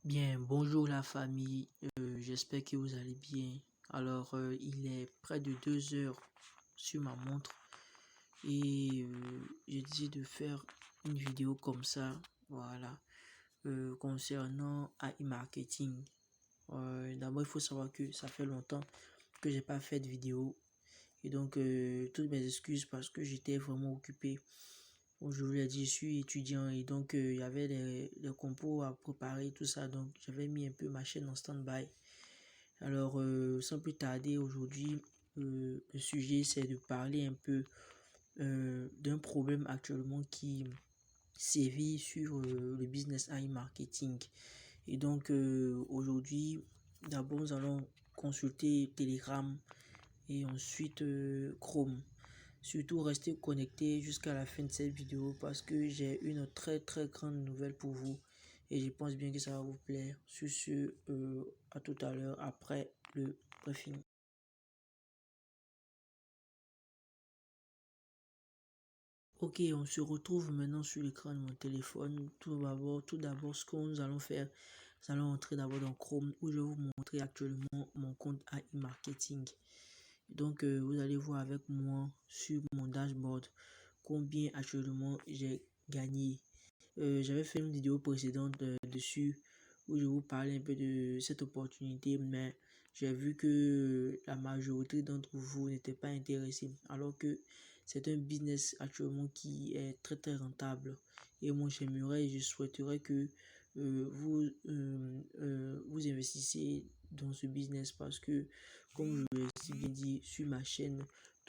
Bien, bonjour la famille, j'espère que vous allez bien. Alors, il est près de 2 heures sur ma montre et j'ai décidé de faire une vidéo comme ça, voilà, concernant AI marketing. D'abord, il faut savoir que ça fait longtemps que j'ai pas fait de vidéo et donc toutes mes excuses parce que j'étais vraiment occupé. Comme je vous l'ai dit, je suis étudiant et donc il y avait les compos à préparer, tout ça. Donc j'avais mis un peu ma chaîne en stand-by. Alors sans plus tarder, aujourd'hui, le sujet c'est de parler un peu d'un problème actuellement qui sévit sur le business AI marketing. Et donc aujourd'hui, d'abord nous allons consulter Telegram et ensuite Chrome. Surtout restez connectés jusqu'à la fin de cette vidéo parce que j'ai une très très grande nouvelle pour vous et je pense bien que ça va vous plaire. Sur ce, à tout à l'heure après le briefing. Ok, on se retrouve maintenant sur l'écran de mon téléphone. Tout d'abord, ce que nous allons faire, nous allons entrer d'abord dans Chrome où je vais vous montrer actuellement mon compte AI Marketing. Donc, vous allez voir avec moi sur mon dashboard combien actuellement j'ai gagné. J'avais fait une vidéo précédente dessus où je vous parlais un peu de cette opportunité, mais j'ai vu que la majorité d'entre vous n'étaient pas intéressés, alors que c'est un business actuellement qui est très très rentable. Et moi j'aimerais et je souhaiterais que vous investissez dans ce business parce que, comme je l'ai si bien dit sur ma chaîne,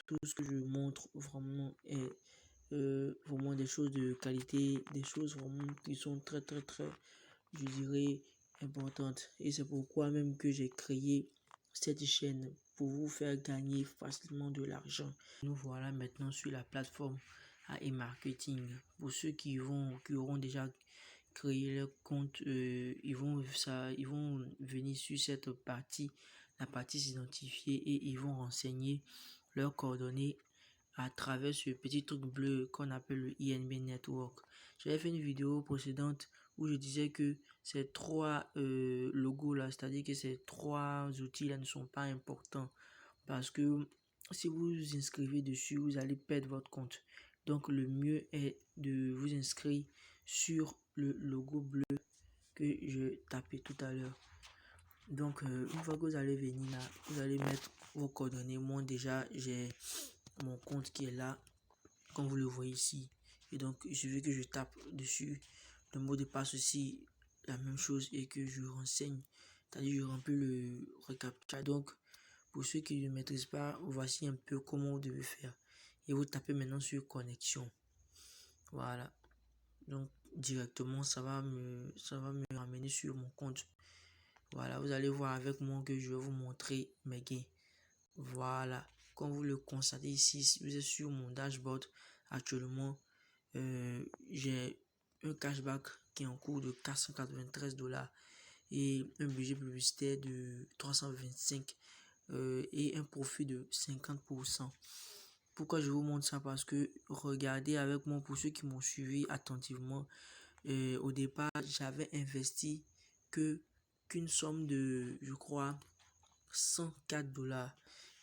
tout ce que je montre vraiment est vraiment des choses de qualité, des choses vraiment qui sont très très très, je dirais, importantes. Et c'est pourquoi même que j'ai créé cette chaîne pour vous faire gagner facilement de l'argent. Nous voilà maintenant sur la plateforme AI Marketing. Pour ceux qui auront déjà créé leur compte, ils vont venir sur cette partie, la partie s'identifier et ils vont renseigner leurs coordonnées à travers ce petit truc bleu qu'on appelle le INB Network. J'avais fait une vidéo précédente où je disais que ces trois logos là, c'est-à-dire que ces trois outils là ne sont pas importants parce que si vous vous inscrivez dessus, vous allez perdre votre compte. Donc le mieux est de vous inscrire sur le logo bleu que je tapais tout à l'heure. Donc une fois que vous allez venir là, vous allez mettre vos coordonnées. Moi déjà j'ai mon compte qui est là, comme vous le voyez ici. Et donc il suffit que je tape dessus. Le mot de passe aussi, la même chose, et que je renseigne, c'est-à-dire je remplis le reCAPTCHA. Donc pour ceux qui ne maîtrisent pas, voici un peu comment vous devez faire. Et vous tapez maintenant sur connexion. Voilà. Donc directement ça va me ramener sur mon compte. Voilà, vous allez voir avec moi que je vais vous montrer mes gains. Voilà, comme vous le constatez ici, si vous êtes sur mon dashboard actuellement, j'ai un cashback qui est en cours de 493 $ et un budget publicitaire de 325 et un profit de 50%. Pourquoi je vous montre ça? Parce que regardez avec moi, pour ceux qui m'ont suivi attentivement, au départ j'avais investi qu'une somme de, je crois, 104 $.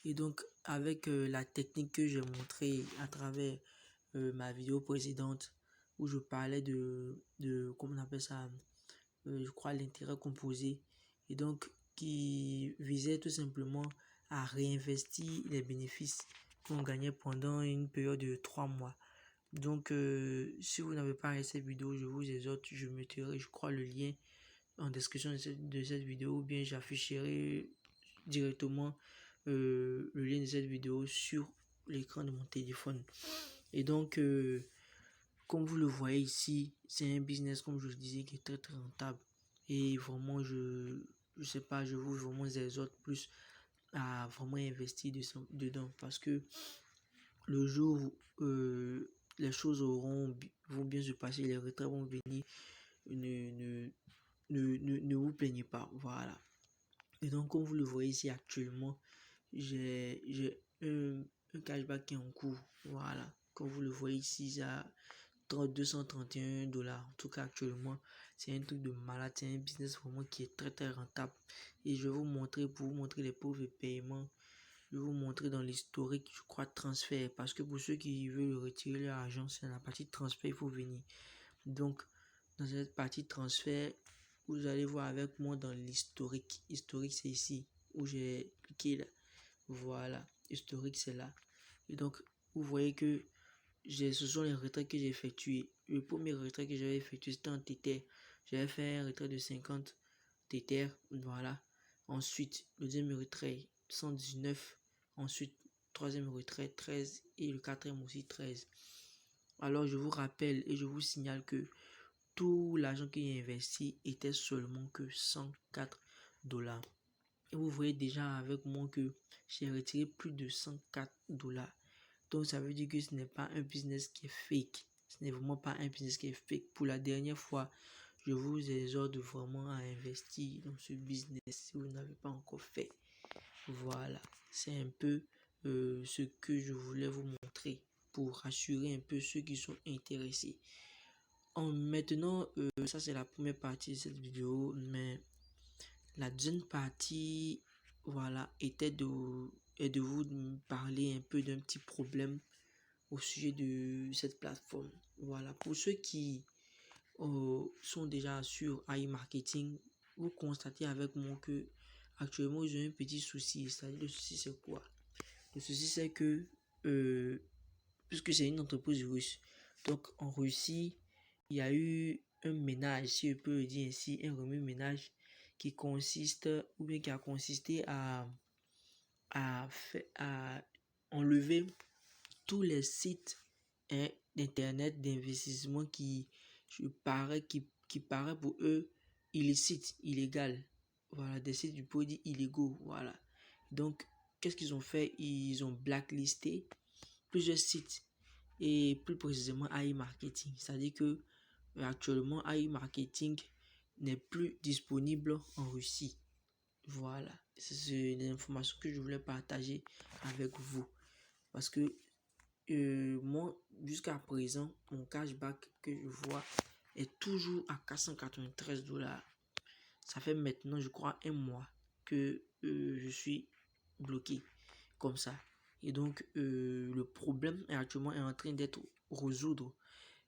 Et donc avec la technique que j'ai montrée à travers ma vidéo précédente où je parlais comment on appelle ça, je crois l'intérêt composé, et donc qui visait tout simplement à réinvestir les bénéfices qu'on gagnait pendant une période de 3 mois. Donc si vous n'avez pas regardé cette vidéo, je vous exhorte, je mettrai, je crois, le lien en description de cette vidéo, ou bien j'afficherai directement le lien de cette vidéo sur l'écran de mon téléphone. Et donc comme vous le voyez ici, c'est un business, comme je le disais, qui est très très rentable. Et vraiment je sais pas, je vous vraiment exhorte plus à vraiment investir dedans parce que le jour où les choses vont bien se passer, les retraits vont venir, ne vous plaignez pas. Voilà. Et donc comme vous le voyez ici actuellement, j'ai un cashback qui est en cours. Voilà, comme vous le voyez ici, $231. En tout cas, actuellement, c'est un truc de malade. C'est un business vraiment qui est très très rentable. Et je vais vous montrer, pour vous montrer les preuves de paiement, je vais vous montrer dans l'historique, je crois, transfert. Parce que pour ceux qui veulent retirer leur argent, c'est la partie transfert, il faut venir. Donc, dans cette partie transfert, vous allez voir avec moi dans l'historique. Historique, c'est ici où j'ai cliqué là. Voilà, historique, c'est là. Et donc, vous voyez que ce sont les retraits que j'ai effectués. Le premier retrait que j'avais effectué, c'était en Tether. J'avais fait un retrait de 50 Tether. Voilà. Ensuite, le deuxième retrait, 119. Ensuite, troisième retrait, 13. Et le quatrième aussi, 13. Alors, je vous rappelle et je vous signale que tout l'argent que j'ai investi était seulement que $104. Et vous voyez déjà avec moi que j'ai retiré plus de $104. Donc ça veut dire que ce n'est pas un business qui est fake. Ce n'est vraiment pas un business qui est fake. Pour la dernière fois, je vous exhorte vraiment à investir dans ce business si vous n'avez pas encore fait. Voilà, c'est un peu ce que je voulais vous montrer pour rassurer un peu ceux qui sont intéressés. Maintenant, ça c'est la première partie de cette vidéo, mais la deuxième partie, voilà, était de vous parler un peu d'un petit problème au sujet de cette plateforme. Voilà, pour ceux qui sont déjà sur AI Marketing, vous constatez avec moi que actuellement ils ont un petit souci. C'est-à-dire, le souci c'est quoi? Le souci c'est que puisque c'est une entreprise russe, donc en Russie, il y a eu un ménage, si je peux le dire ainsi, un remue-ménage qui consiste, ou bien qui a consisté à enlever tous les sites d'internet d'investissement qui paraît pour eux illicite, illégal. Voilà, des sites du produit illégaux. Voilà. Donc, qu'est-ce qu'ils ont fait? Ils ont blacklisté plusieurs sites et plus précisément AI Marketing. C'est-à-dire que actuellement AI Marketing n'est plus disponible en Russie. Voilà, c'est une information que je voulais partager avec vous parce que moi jusqu'à présent mon cashback que je vois est toujours à $493. Ça fait maintenant je crois un mois que je suis bloqué comme ça. Et donc le problème est actuellement en train d'être résolu.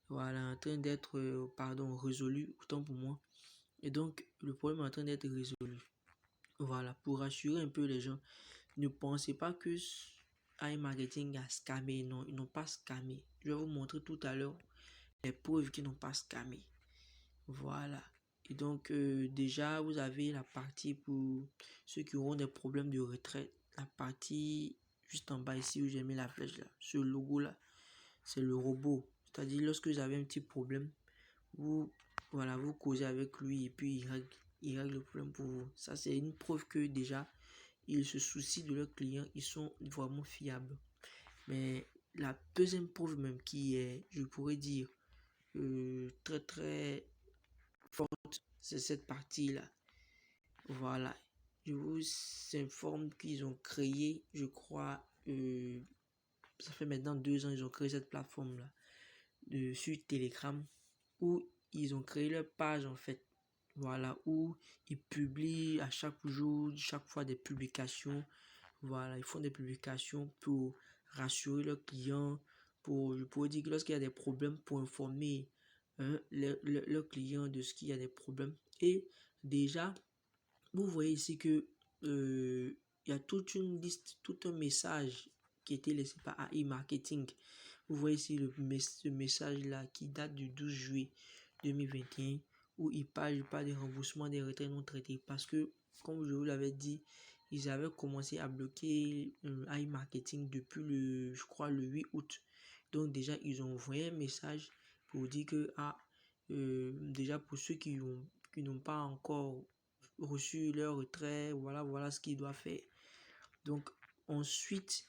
Voilà, en train d'être résolu autant pour moi. Et donc le problème est en train d'être résolu. Voilà, pour rassurer un peu les gens, ne pensez pas que iMarketing a scammé. Non, ils n'ont pas scammé. Je vais vous montrer tout à l'heure les preuves qu'ils n'ont pas scammé. Voilà. Et donc, déjà, vous avez la partie pour ceux qui auront des problèmes de retraite. La partie juste en bas ici où j'ai mis la flèche là. Ce logo là, c'est le robot. C'est-à-dire, lorsque vous avez un petit problème, vous causez avec lui et puis il règle le problème pour vous. Ça, c'est une preuve que déjà, ils se soucient de leurs clients, ils sont vraiment fiables. Mais la deuxième preuve même qui est, je pourrais dire, très très forte, c'est cette partie-là. Voilà. Je vous informe qu'ils ont créé, je crois, ça fait maintenant 2 ans, ils ont créé cette plateforme-là sur Telegram où ils ont créé leur page en fait. Voilà, où ils publient à chaque jour, chaque fois des publications. Voilà, ils font des publications pour rassurer leurs clients, je pourrais dire que lorsqu'il y a des problèmes, pour informer leurs clients de ce qu'il y a des problèmes. Et déjà, vous voyez ici que il y a toute une liste, tout un message qui a été laissé par AI Marketing. Vous voyez ici ce message-là qui date du 12 juillet 2021 où il parle des remboursements des retraits non traités parce que, comme je vous l'avais dit, ils avaient commencé à bloquer iMarketing depuis je crois, le 8 août. Donc déjà, ils ont envoyé un message pour dire que, déjà pour ceux qui n'ont pas encore reçu leur retrait, voilà ce qu'ils doivent faire. Donc ensuite,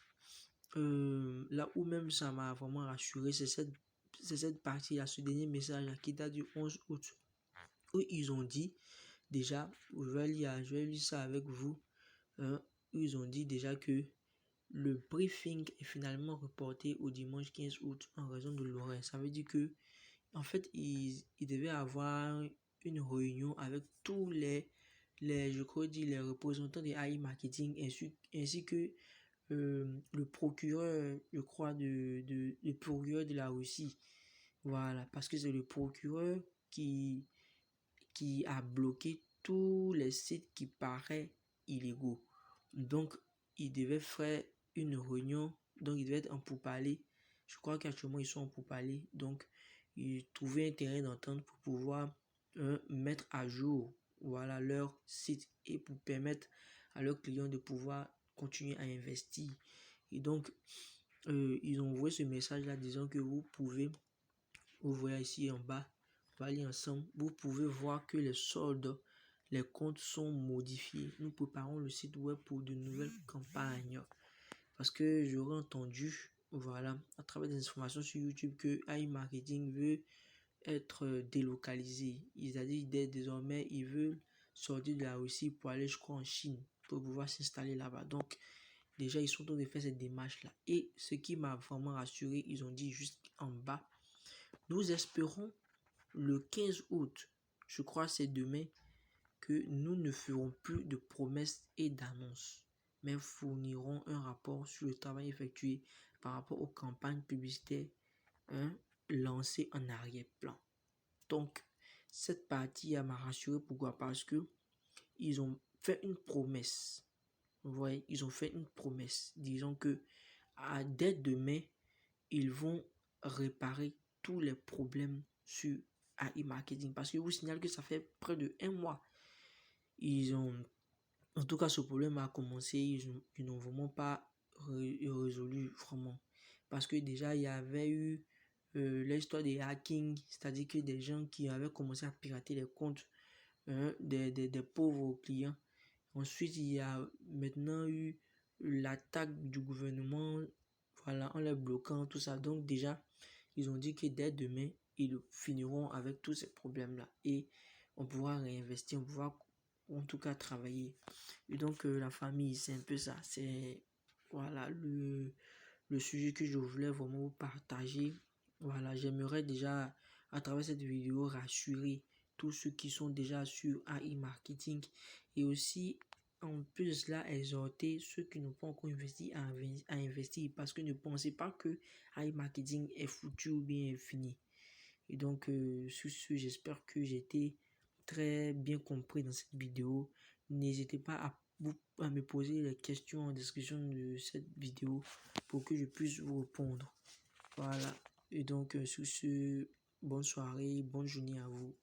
là où même ça m'a vraiment rassuré, c'est cette partie-là, ce dernier message-là qui date du 11 août, où ils ont dit, déjà, je vais lire ça avec vous, où ils ont dit déjà que le briefing est finalement reporté au dimanche 15 août en raison de l'horaire. Ça veut dire que en fait, ils devaient avoir une réunion avec tous je crois dire, les représentants des AI marketing ainsi que le procureur, je crois, le procureur de la Russie. Voilà, parce que c'est le procureur qui a bloqué tous les sites qui paraissent illégaux. Donc, il devait faire une réunion, donc il devait être en pourparlers. Je crois qu'actuellement, ils sont en pourparlers. Donc, ils trouvaient intérêt d'entendre pour pouvoir mettre à jour voilà, leur site et pour permettre à leurs clients de pouvoir continuer à investir. Et donc, ils ont envoyé ce message-là disant que vous voyez ici en bas, on va aller ensemble, vous pouvez voir que les soldes, les comptes sont modifiés. Nous préparons le site web pour de nouvelles campagnes. Parce que j'aurais entendu, voilà, à travers des informations sur YouTube que AI Marketing veut être délocalisé. Ils ont dit désormais, ils veulent sortir de la Russie pour aller, je crois, en Chine, pour pouvoir s'installer là-bas. Donc, déjà, ils sont en train de faire cette démarche-là. Et ce qui m'a vraiment rassuré, ils ont dit juste en bas, nous espérons le 15 août, je crois c'est demain, que nous ne ferons plus de promesses et d'annonces, mais fournirons un rapport sur le travail effectué par rapport aux campagnes publicitaires lancées en arrière-plan. Donc, cette partie m'a rassuré. Pourquoi? Parce que ils ont fait une promesse. Vous voyez, ils ont fait une promesse. Disons que dès demain, ils vont réparer tous les problèmes sur AI Marketing. Parce que je vous signale que ça fait près de 1 mois. Ils ont, en tout cas, ce problème a commencé. Ils n'ont vraiment pas résolu vraiment. Parce que déjà, il y avait eu l'histoire des hacking, c'est-à-dire que des gens qui avaient commencé à pirater les comptes des pauvres clients. Ensuite, il y a maintenant eu l'attaque du gouvernement, voilà, en les bloquant, tout ça. Donc déjà, ils ont dit que dès demain, ils finiront avec tous ces problèmes-là. Et on pourra réinvestir, on pourra en tout cas travailler. Et donc, la famille, c'est un peu ça. C'est, voilà, le sujet que je voulais vraiment vous partager. Voilà, j'aimerais déjà, à travers cette vidéo, rassurer tous ceux qui sont déjà sur AI Marketing et aussi, en plus de cela, exhorter ceux qui n'ont pas encore investi à investir parce que ne pensez pas que AI Marketing est foutu ou bien fini. Et donc, sur ce, j'espère que j'ai été très bien compris dans cette vidéo. N'hésitez pas à me poser les questions en description de cette vidéo pour que je puisse vous répondre. Voilà. Et donc, sur ce, bonne soirée, bonne journée à vous.